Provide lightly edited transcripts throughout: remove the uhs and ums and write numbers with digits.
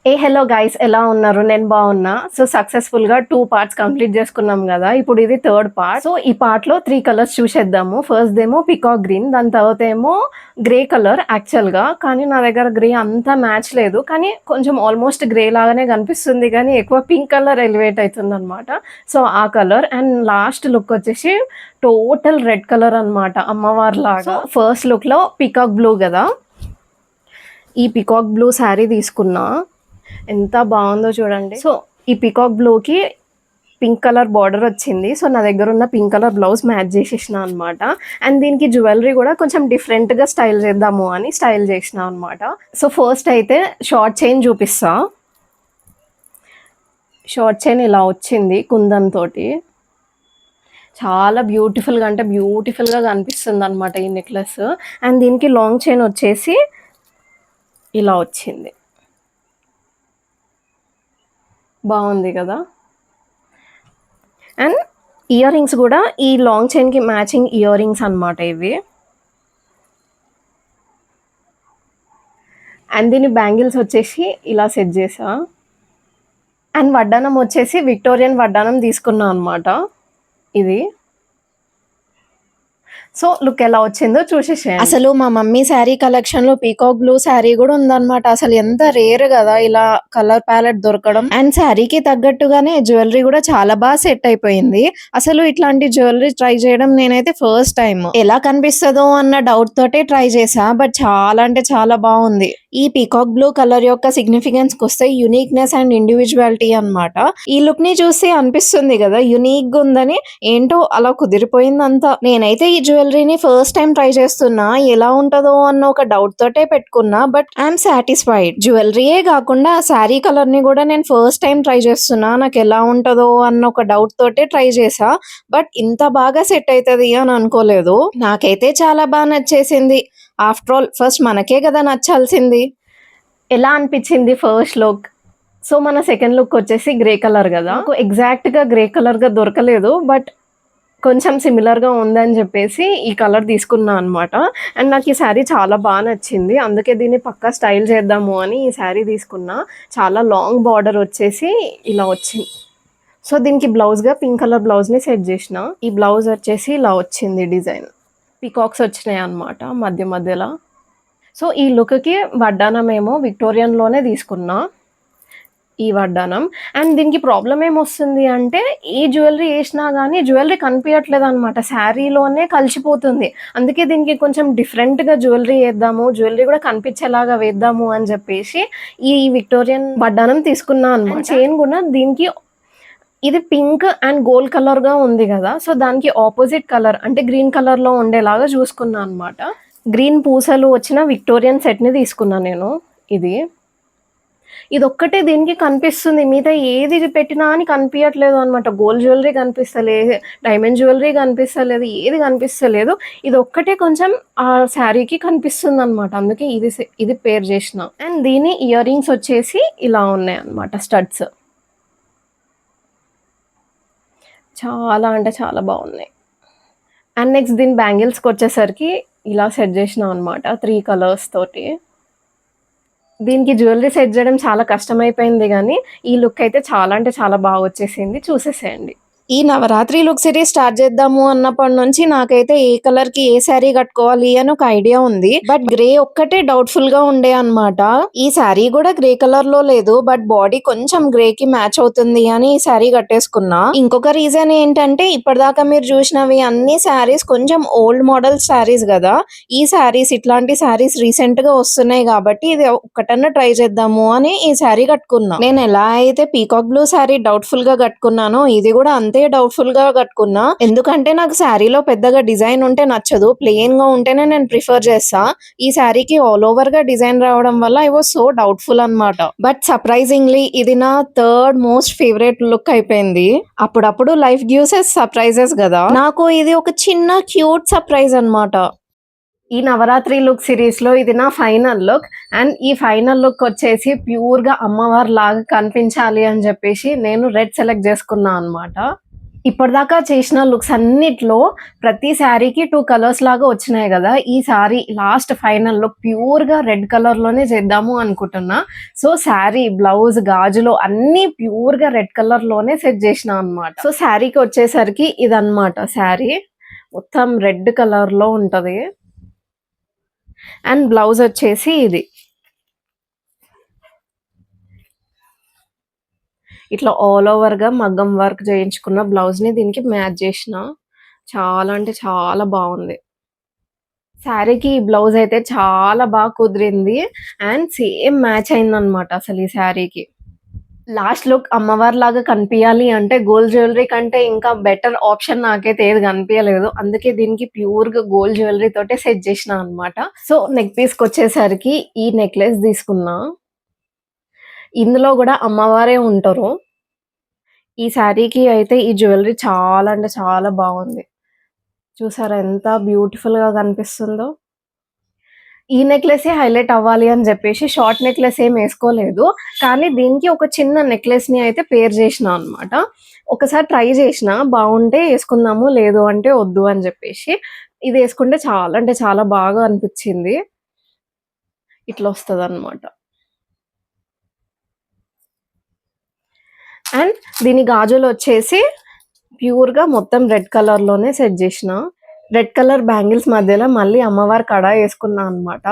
Hello guys, ఎలా ఉన్నారు? నేను బాగున్నా. సో సక్సెస్ఫుల్ గా 2 పార్ట్స్ కంప్లీట్ చేసుకున్నాం కదా. ఇప్పుడు ఇది థర్డ్ పార్ట్. సో ఈ పార్ట్ లో 3 కలర్స్ చూసేద్దాము. ఫస్ట్ ఏమో పికాక్ గ్రీన్, దాని తర్వాత ఏమో గ్రే కలర్. యాక్చువల్ గా కానీ నా దగ్గర గ్రే అంతా మ్యాచ్ లేదు, కానీ కొంచెం ఆల్మోస్ట్ గ్రే లాగానే కనిపిస్తుంది, కానీ ఎక్కువ పింక్ కలర్ ఎలివేట్ అవుతుంది అనమాట. సో ఆ కలర్ అండ్ లాస్ట్ లుక్ వచ్చేసి టోటల్ రెడ్ కలర్ అనమాట, అమ్మవారి లాగా. ఫస్ట్ లుక్ లో పికాక్ బ్లూ కదా, ఈ పికాక్ బ్లూ శారీ తీసుకున్నా. ఎంత బాగుందో చూడండి. సో ఈ పికాక్ బ్లూకి పింక్ కలర్ బార్డర్ వచ్చింది. సో నా దగ్గర ఉన్న పింక్ కలర్ బ్లౌజ్ మ్యాచ్ చేసేసిన అనమాట. అండ్ దీనికి జ్యువెలరీ కూడా కొంచెం డిఫరెంట్గా స్టైల్ చేద్దాము అని స్టైల్ చేసిన అనమాట. సో ఫస్ట్ అయితే షార్ట్ చైన్ చూపిస్తా. షార్ట్ చైన్ ఇలా వచ్చింది కుందన్ తోటి. చాలా బ్యూటిఫుల్గా, అంటే బ్యూటిఫుల్గా కనిపిస్తుంది అనమాట ఈ నెక్లెస్. అండ్ దీనికి లాంగ్ చైన్ వచ్చేసి ఇలా వచ్చింది, బాగుంది కదా. అండ్ ఇయర్ రింగ్స్ కూడా ఈ లాంగ్ చైన్కి మ్యాచింగ్ ఇయర్ రింగ్స్ అనమాట ఇవి. అండ్ దీని బ్యాంగిల్స్ వచ్చేసి ఇలా సెట్ చేసా. అండ్ వడ్డానం వచ్చేసి విక్టోరియన్ వడ్డానం తీసుకున్నా అనమాట ఇది. సో లుక్ ఎలా వచ్చిందో చూసేసేయండి. అసలు మా మమ్మీ శారీ కలెక్షన్ లో పీకాక్ బ్లూ శారీ కూడా ఉందన్నమాట. అసలు ఎంత రేర్ కదా ఇలా కలర్ ప్యాలెట్ దొరకడం. అండ్ శారీకి తగ్గట్టుగానే జ్యువెలరీ కూడా చాలా బాగా సెట్ అయిపోయింది. అసలు ఇట్లాంటి జ్యువెలరీ ట్రై చేయడం నేనైతే ఫస్ట్ టైం. ఎలా కనిపిస్తుందో అన్న డౌట్ తోటే ట్రై చేసా, బట్ చాలా అంటే చాలా బాగుంది. ఈ పీకాక్ బ్లూ కలర్ యొక్క సిగ్నిఫికెన్స్ వస్తే యూనిక్నెస్ అండ్ ఇండివిజువాలిటీ అన్నమాట. ఈ లుక్ ని చూసి అనిపిస్తుంది కదా యూనిక్ గా ఉందని. ఏంటో అలా కుదిరిపోయిందంతా. నేనైతే ఈ జ్యువెలరీని ఫస్ట్ టైం ట్రై చేస్తున్నా, ఎలా ఉంటుందో అన్న ఒక డౌట్ తోటే పెట్టుకున్నా, బట్ ఐఎమ్ సాటిస్ఫైడ్. జ్యువెలరీయే కాకుండా శారీ కలర్ ని కూడా నేను ఫస్ట్ టైం ట్రై చేస్తున్నా. నాకు ఎలా ఉంటుందో అన్న ఒక డౌట్ తోటే ట్రై చేసా, బట్ ఇంత బాగా సెట్ అవుతుంది అని అనుకోలేదు. నాకైతే చాలా బాగా నచ్చేసింది. ఆఫ్టర్ ఆల్ ఫస్ట్ మనకే కదా నచ్చాల్సింది. ఎలా అనిపించింది ఫస్ట్ లుక్? సో మన సెకండ్ లుక్ వచ్చేసి గ్రే కలర్ కదా. నాకు ఎగ్జాక్ట్గా గ్రే కలర్గా దొరకలేదు, బట్ కొంచెం సిమిలర్గా ఉందని చెప్పేసి ఈ కలర్ తీసుకున్నా అనమాట. అండ్ నాకు ఈ శారీ చాలా బాగా నచ్చింది, అందుకే దీన్ని పక్కా స్టైల్ చేద్దాము అని ఈ శారీ తీసుకున్నా. చాలా లాంగ్ బార్డర్ వచ్చేసి ఇలా వచ్చింది. సో దీనికి బ్లౌజ్గా పింక్ కలర్ బ్లౌజ్ని సెట్ చేసిన. ఈ బ్లౌజ్ వచ్చేసి ఇలా వచ్చింది, డిజైన్ పీకాక్స్ వచ్చినాయి అనమాట మధ్య మధ్యలో. సో ఈ లుక్కి వడ్డానం ఏమో విక్టోరియన్లోనే తీసుకున్నా, ఈ వడ్డానం. అండ్ దీనికి ప్రాబ్లం ఏమొస్తుంది అంటే, ఈ జ్యువెలరీ వేసినా కానీ జ్యువెలరీ కనిపించట్లేదు అనమాట, శారీలోనే కలిసిపోతుంది. అందుకే దీనికి కొంచెం డిఫరెంట్గా జ్యువెలరీ వేద్దాము, జ్యువెలరీ కూడా కనిపించేలాగా వేద్దాము అని చెప్పేసి ఈ విక్టోరియన్ వడ్డానం తీసుకున్నా అనమాట. చైన్ కూడా దీనికి ఇది పింక్ అండ్ గోల్డ్ కలర్గా ఉంది కదా, సో దానికి ఆపోజిట్ కలర్ అంటే గ్రీన్ కలర్లో ఉండేలాగా చూసుకున్నా అనమాట. గ్రీన్ పూసలు వచ్చిన విక్టోరియన్ సెట్ని తీసుకున్నా నేను. ఇది ఒక్కటే దీనికి కనిపిస్తుంది, మిగతా ఏది పెట్టినా అని కనిపించట్లేదు అనమాట. గోల్డ్ జ్యువెలరీ కనిపిస్తలేదు, డైమండ్ జ్యువెలరీ కనిపిస్తలేదు, ఏది కనిపిస్తలేదు. ఇది ఒక్కటే కొంచెం ఆ శారీకి కనిపిస్తుంది అనమాట, అందుకే ఇది పేర్ చేసిన. అండ్ దీని ఇయర్ రింగ్స్ వచ్చేసి ఇలా ఉన్నాయి అనమాట, స్టడ్స్. చాలా అంటే చాలా బాగున్నాయి. అండ్ నెక్స్ట్ దీని బ్యాంగిల్స్కి వచ్చేసరికి ఇలా సెట్ చేసినాం అనమాట 3 కలర్స్ తోటి. దీనికి జ్యువెలరీ సెట్ చేయడం చాలా కష్టమైపోయింది, కానీ ఈ లుక్ అయితే చాలా అంటే చాలా బాగా వచ్చేసింది. చూసేసేయండి. ఈ నవరాత్రి లుక్ సిరీస్ స్టార్ట్ చేద్దాము అన్నప్పటి నుంచి నాకైతే ఏ కలర్ కి ఏ శారీ కట్టుకోవాలి అని ఒక ఐడియా ఉంది, బట్ గ్రే ఒక్కటే డౌట్ఫుల్ గా ఉండే అన్నమాట. ఈ శారీ కూడా గ్రే కలర్ లో లేదు, బట్ బాడీ కొంచెం గ్రే కి మ్యాచ్ అవుతుంది అని ఈ శారీ కట్టేసుకున్నా. ఇంకొక రీజన్ ఏంటంటే, ఇప్పటిదాకా మీరు చూసినవి అన్ని శారీస్ కొంచెం ఓల్డ్ మోడల్ శారీస్ కదా. ఈ శారీస్, ఇట్లాంటి శారీస్ రీసెంట్ గా వస్తున్నాయి కాబట్టి ఇది ఒక్కటన్నా ట్రై చేద్దాము అని ఈ శారీ కట్టుకున్నా. నేను ఎలా అయితే పీకాక్ బ్లూ శారీ డౌట్ఫుల్ గా కట్టుకున్నానో, ఇది కూడా అంతే డౌట్ఫుల్ గా కట్టుకున్నా. ఎందుకంటే నాకు శారీలో పెద్దగా డిజైన్ ఉంటే నచ్చదు, ప్లెయిన్ గా ఉంటేనే నేను ప్రిఫర్ చేస్తా. ఈ శారీకి ఆల్ ఓవర్ గా డిజైన్ రావడం వల్ల ఐ వాజ్ సో డౌట్ఫుల్ అన్నమాట. బట్ సర్ప్రైజింగ్లీ ఇది నా థర్డ్ మోస్ట్ ఫేవరెట్ లుక్ అయిపోయింది. అప్పుడప్పుడు లైఫ్ గివ్స్ us సర్ప్రైజెస్ కదా, నాకు ఇది ఒక చిన్న క్యూట్ సర్ప్రైజ్ అన్నమాట. ఈ నవరాత్రి లుక్ సిరీస్ లో ఇది నా ఫైనల్ లుక్. అండ్ ఈ ఫైనల్ లుక్ వచ్చేసి ప్యూర్ గా అమ్మవారి లాగా కనిపించాలి అని చెప్పేసి నేను రెడ్ సెలెక్ట్ చేసుకున్నా అనమాట. ఇప్పటిదాకా చేసిన లుక్స్ అన్నిట్లో ప్రతి శారీకి 2 కలర్స్ లాగా వచ్చినాయి కదా! ఈ సారీ లాస్ట్ ఫైనల్‌లో ప్యూర్‌గా రెడ్ కలర్‌లోనే చేద్దాము అనుకుంటున్నా. సో, శారీ, బ్లౌజ్, గాజులు అన్నీ ప్యూర్‌గా రెడ్ కలర్‌లోనే సెట్ చేసినా అనమాట. సో, శారీకి వచ్చేసరికి ఇదన్నమాట శారీ. మొత్తం రెడ్ కలర్‌లో ఉంటది. అండ్ బ్లౌజ్ వచ్చేసి ఇది. ఇట్లా ఆల్ ఓవర్‌గా మగ్గం వర్క్ చేయించుకున్న బ్లౌజ్‌ని దీనికి మ్యాచ్ చేసిన. చాలా అంటే చాలా బావుంది. శారీకి ఈ బ్లౌజ్ అయితే చాలా బాగా కుదిరింది. అండ్ సేమ్ మ్యాచ్ అయిందనమాట అసలు ఈ శారీకి. లాస్ట్ లుక్ అమ్మవారిలాగా కనిపియాలి అంటే గోల్డ్ జ్యువెలరీ కంటే ఇంకా బెటర్ ఆప్షన్ నాకైతే ఏది కనిపియలేదు. అందుకే దీనికి ప్యూర్‌గా గోల్డ్ జ్యువెలరీ తోటే సెట్ చేసినా అనమాట. సో, నెక్ పీస్‌కొచ్చేసరికి ఈ నెక్లెస్ తీసుకున్నా. ఇందులో గూడా అమ్మవారే ఉంటారు. ఈ శారీకి అయితే ఈ జ్యువెలరీ చాలా అంటే చాలా బాగుంది. చూసారా ఎంత బ్యూటిఫుల్‌గా కనిపిస్తుందో? ఈ నెక్లెసే హైలైట్ అవ్వాలి అని జెప్పేసి షార్ట్ నెక్లెస్ ఏమి ఏసుకోలేదు. కానీ దీనికి ఒక చిన్న నెక్లెస్‌ని అయితే పేర్ జేసినా అనమాట. ఒకసారి ట్రై జేసినా బావుంటే ఏసుకుందాము, లేదు అంటే వద్దు అని జెప్పేసి. ఇది ఏసుకుంటే చాలా అంటే చాలా బాగా అనిపిచ్చింది. ఇట్లొస్తదనమాట. అండ్ దీని గాజులొచ్చేసి ప్యూర్‌గా మొత్తం రెడ్ కలర్‌లోనే సెట్ జేసినా. రెడ్ కలర్ బ్యాంగిల్స్ మధ్యలో మళ్ళీ అమ్మవారి కడ ఏసుకున్నా అనమాట.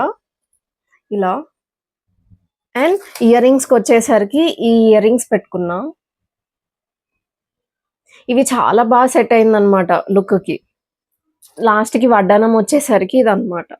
ఇలా. అండ్ ఇయర్ రింగ్స్‌కొచ్చేసరికి ఈ ఇయర్ రింగ్స్ పెట్టుకున్నా. ఇవి చాలా బాగా సెట్ అయిందనమాట లుక్‌కి. లాస్ట్‌కి వడ్డానం వచ్చేసరికి ఇదనమాట.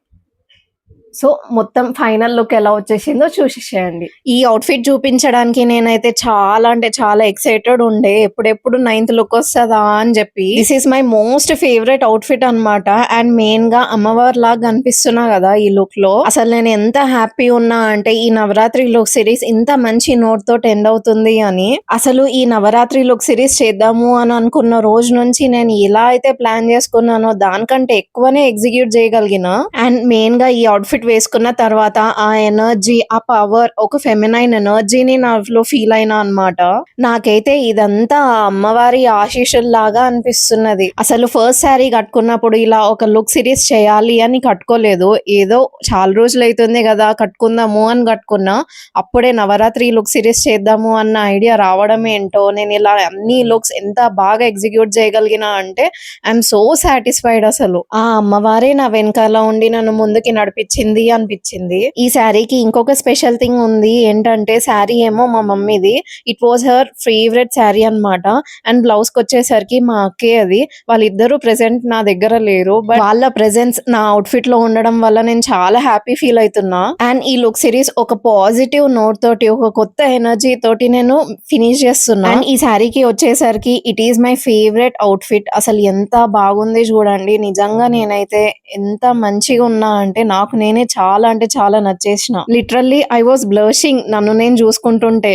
సో, మొత్తం ఫైనల్ లుక్ ఎలా వచ్చేసిందో చూసేసేయండి. ఈ అవుట్‌ఫిట్ చూపించడానికి నేనైతే చాలా అంటే చాలా ఎక్సైటెడ్ ఉండే. ఎప్పుడెప్పుడు 9థ్ లుక్ వస్తదా అని జెప్పి. This is my most favourite outfit అనమాట. అండ్ మెయిన్‌గా అమ్మవారిలాగా కనిపిస్తున్నా గదా! ఈ లుక్‌లో. అసలు నేను ఎంత హ్యాపీ ఉన్నా అంటే ఈ నవరాత్రి లుక్ సిరీస్ ఇంత మంచి నోట్ తోటి ఎండ్ అవుతుంది అని. అసలు ఈ నవరాత్రి లుక్ సిరీస్ చేద్దాము అని అనుకున్న రోజు నుంచి నేను ఎలా అయితే ప్లాన్ చేసుకున్నానో దానికంటే ఎక్కువనే ఎగ్జిక్యూట్ చేయగలిగిన. అండ్ మెయిన్‌గా ఈ అవుట్‌ఫిట్ వేసుకున్న తర్వాత ఆ ఎనర్జీ, ఆ పవర్, ఒక ఫెమినైన్ ఎనర్జీని నాలో ఫీల్ అయినా అనమాట. నాకైతే ఇదంతా ఆ అమ్మవారి ఆశీస్సుల్లాగా అనిపిస్తున్నది. అసలు ఫస్ట్ శారీ కట్టుకున్నప్పుడు ఇలా ఒక లుక్ సిరీస్ చేయాలి అని కట్టుకోలేదు. ఏదో చాలా రోజులైతుంది గదా! కట్టుకుందాము అని కట్టుకున్నా. అప్పుడే నవరాత్రి లుక్ సిరీస్ చేద్దాము అన్న ఐడియా రావడం ఏంటో, నేను ఇలా అన్ని లుక్స్ ఎంత బాగా ఎగ్జిక్యూట్ చేయగలిగినా అంటే ఐయామ్ సో సాటిస్ఫైడ్ అసలు. ఆ అమ్మవారే నా వెనకాల ఉండి నన్ను ముందుకి నడిపించింది అనిపించింది. ఈ శారీకి ఇంకొక స్పెషల్ థింగ్ ఉంది. ఏంటంటే శారీ ఏమో మా మమ్మీది. It was her favourite sari అనమాట. అండ్ బ్లౌజ్‌కొచ్చేసరికి మా అక్కే అది. వాళ్ళిద్దరూ ప్రెజెంట్ నా దగ్గర లేరు. బట్ వాళ్ళ ప్రెజెన్స్ నా అవుట్‌ఫిట్‌లో ఉండడం వల్ల నేను చాలా హ్యాపీ ఫీల్ అయితున్నా. అండ్ ఈ లుక్ సిరీస్ ఒక పాజిటివ్ నోట్ తోటి, ఒక కొత్త ఎనర్జీ తోటి నేను ఫినిష్ చేస్తున్నా. అండ్ ఈ శారీకి వచ్చేసరికి it is my favourite outfit. అసలు ఎంత బాగుంది చూడండి. నిజంగా నేనైతే ఎంత మంచిగా ఉన్నా అంటే నాకు నేనే చాలా అంటే చాలా నచ్చేసిన. లిటరల్లీ ఐ వాస్ బ్లషింగ్ నన్ను నేను చూసుకుంటుంటే.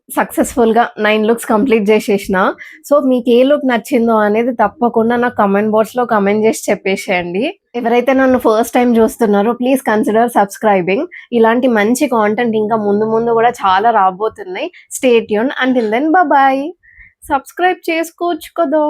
సక్సెస్‌ఫుల్‌గా 9 లుక్స్ కంప్లీట్ చేసేసిన. సో, మీకు ఏ లుక్ నచ్చిందో అనేది తప్పకుండా నాకు కామెంట్ బాక్స్‌లో కామెంట్ చేసి చెప్పేసేయండి. ఎవరైతే నన్ను ఫస్ట్ టైమ్ చూస్తున్నారో ప్లీజ్ కన్సిడర్ సబ్స్క్రైబింగ్. ఇలాంటి మంచి కాంటెంట్ ఇంకా ముందు ముందు కూడా చాలా రాబోతున్నాయి. Stay tune. Until then bye. Subscribe చేసుకోవచ్చు కదా!